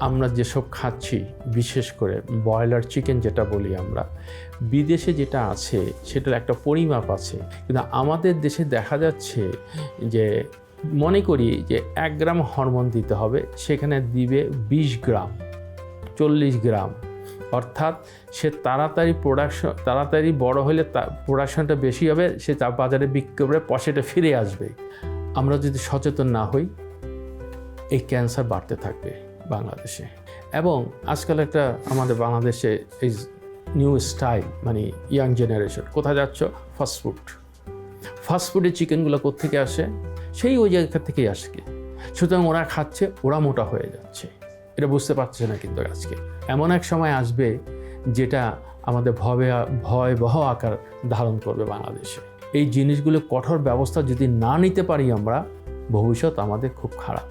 আমরা যেসব খাচ্ছি, বিশেষ করে ব্রয়লার চিকেন যেটা বলি আমরা, বিদেশে যেটা আছে সেটার একটা পরিমাপ আছে, কিন্তু আমাদের দেশে দেখা যাচ্ছে যে মনে করি যে 1 গ্রাম হরমোন দিতে হবে, সেখানে দিবে 20 গ্রাম 40 গ্রাম, অর্থাৎ সে তাড়াতাড়ি বড় হলে প্রোডাকশনটা বেশি হবে, সে তার বাজারে বিক্রি করে পয়সাটা ফিরে আসবে। আমরা যদি সচেতন না হই, এই ক্যান্সার বাড়তে থাকবে বাংলাদেশে। এবং আজকাল একটা আমাদের বাংলাদেশে এই নিউ স্টাইল, মানে ইয়াং জেনারেশন, কোথায় যাচ্ছ? ফাস্টফুডের চিকেনগুলো কোত্থেকে আসে? সেই ওই জায়গা থেকেই আসে। সুতরাং ওরা খাচ্ছে, ওরা মোটা হয়ে যাচ্ছে, এটা বুঝতে পারছে না। কিন্তু আজকে এমন এক সময় আসবে যেটা আমাদের ভয়াবহ আকার ধারণ করবে বাংলাদেশে। এই জিনিসগুলো কঠোর ব্যবস্থা যদি না নিতে পারি আমরা, ভবিষ্যৎ আমাদের খুব খারাপ।